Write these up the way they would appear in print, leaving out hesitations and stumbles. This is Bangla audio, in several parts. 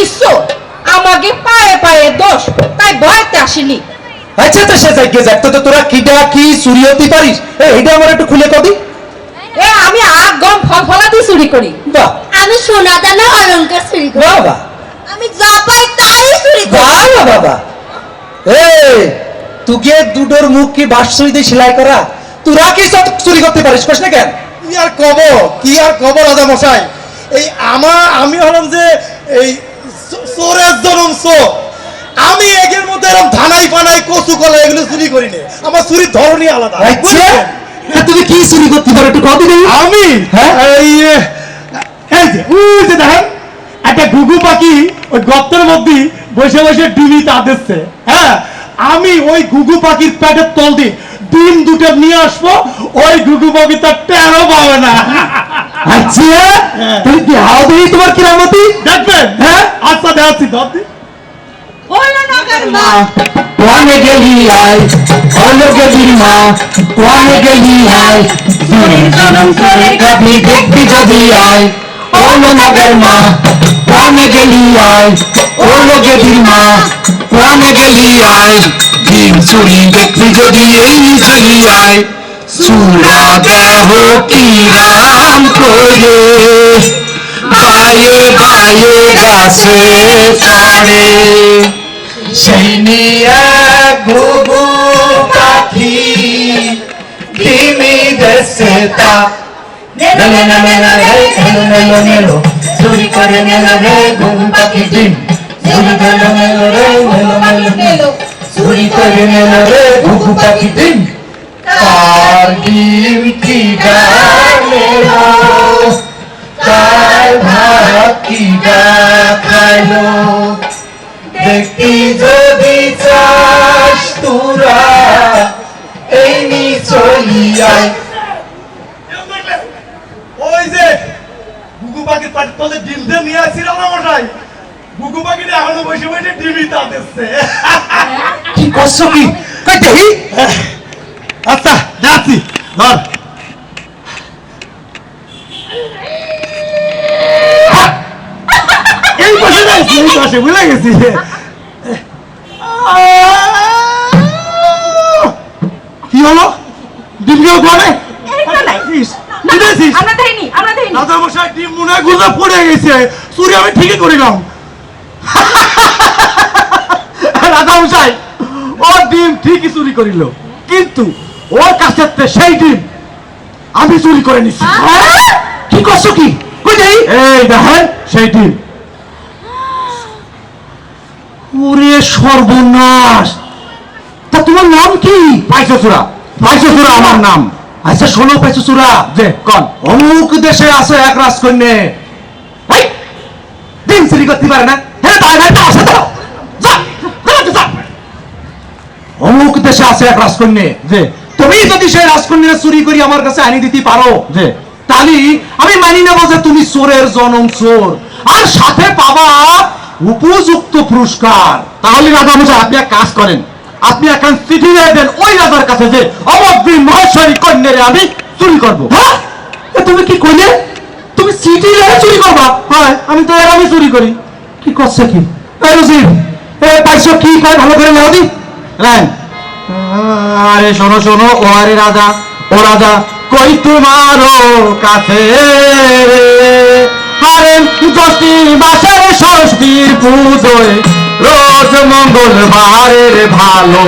নিশ্চ আমাকে পায়ে পায়ে দোষ, তাই ভয়তে আসিনি। আচ্ছা তো সে যাকে যাক, তো তোরা কিটা কি চুরি হতে পারিস? এইটা আমার একটু খুলে কদি। আমি আগ গম ফল ফলাতে চুরি করি। বাহ, আমি সোনা দানা অলংকার চুরি করি। বাবা আমি যা পাই তাই চুরি করি। বাবা বাবা, তুকে দুটোর মুখ কি বাঁশসুরিতে সেলাই করা? তোরা কি সব চুরি করতে পারিস? কস না কেন? কি আর কব রাজা মশাই, এই আমি হলাম যে এই চোরের জনম চোর। আমি একের মধ্যে এরকম ধানাই ফানাই কচু কলা এগুলো চুরি করি না। আমার চুরির ধরনই আলাদা। আচ্ছা, তুমি কি চুরি করতে পারো একটু কদি দেই। আমি এই যে দেখেন একটা ঘুঘু পাখি ওই গর্তের মধ্যে বসে বসে ডিমি তাদেরছে। হ্যাঁ, আমি ওই ঘুঘু পাখির পেটের তল দিয়ে ডিম দুটো নিয়ে আসবো, ওই ঘুঘু পাখি তার টেরও পাবে না। আচ্ছা, তুমি দেখাও দেই তোমার কিরামতি। দেখবেন? হ্যাঁ, আচ্ছা দেখাচ্ছি। ধরছি ওলো নগর মা, কোয়ানে গেলি আয়, ওলো গেলির মা, কোয়ানে গেলি আয়, চুরির জনম চোরের কাবি দেখবি যদি আয়। ওলো নগর মা, কোয়ানে গেলি আয়, ওলো গেলির মা, কোয়ানে গেলি আয়, ডিম চুরি দেখবি যদি এই চলি আয়। চূড়া দেহ কিরাম করে বায়ে বায়ে গাছে চড়ে, সেই নিয়ে ঘুঘু পাখি ডিমি দেশে তা চুরি করে নেলো রে ঘুঘু পাখি ডিম, চুরি করে নেলো রে চুরি করে নেলো রে ঘুঘু পাখি ডিম। তার ডিম কি গালো, তার ভাত কি খাইলো, দেখি যদি চাস তোরা এই নি চলিয়ায়। ওই যে ঘুঘু পাখির পেটের তলে ডিম দিয়ে নিয়ে আসছিল না মশাই, ঘুঘু পাখিটা এখনো বসে বসে ডিমি তাদেরছে। কি করছো কি? কই দেখি। আচ্ছা যাচ্ছি, ধর। এই পাশে যাচ্ছি, এই পাশে ভুলে গেছি। কি হলো? ডিম কেউ করে? আমরা দেইনি, আমরা দেইনি। রাজা মশাই ডিম মনে হয় গুজব পড়ে গেছে, চুরি আমি ঠিকই করিলাম। রাজা মশাই ও ডিম ঠিকই চুরি করিল, কিন্তু ওর কাছে সেই ডিম আমি চুরি করে নিছি। কি করছো কি? কই দেখি। এই দেখেন সেই ডিম। ওরে সর্বনাশ! তা তোমার নাম কি? পাইছুরা, পাইছুরা আমার নাম। আচ্ছা শোনো পাইচুরা, যে কন অমুক দেশে আছে এক রাজকন্যা, ডিম চুরি করতে পারে না। হ্যাঁ, তাই ভাই তো আসে দাও। অমুক দেশে আছে এক রাজকন্যা, যে তুমি যদি সেই রাজকন্যা চুরি করি আমার কাছে আনি দিতে পারো, যে তাহলে আমি মানি নেবো যে তুমি চোরের জনম চোর, আর সাথে পাবা উপযুক্ত পুরস্কার। তাহলে রাজা মশাই আপনি এক কাজ করেন, আপনি এখন চিঠি দিয়ে দেন ওই রাজার কাছে যে অমগ্রী মহেশ্বরী কন্যারে আমি চুরি করবো। হ্যাঁ, তুমি কি কইলে? তুমি চিঠি লিখে চুরি করবা? হয়, আমি তো আমি চুরি করি। কি করছে কি? এই রসিদ, পাইছো কি কয় ভালো করে নাও দি। রান আরে শোনো শোনো, ও আরে রাজা, ও রাজা কই তোমারও কাছে আরে 10টি মাসের ষষ্ঠীর পুজোয় রোজ মঙ্গলবারের ভালো,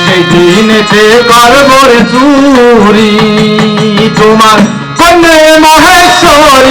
সেই দিনেতে করবো রে চুরি তোমার কন্যা মহেশ্বরী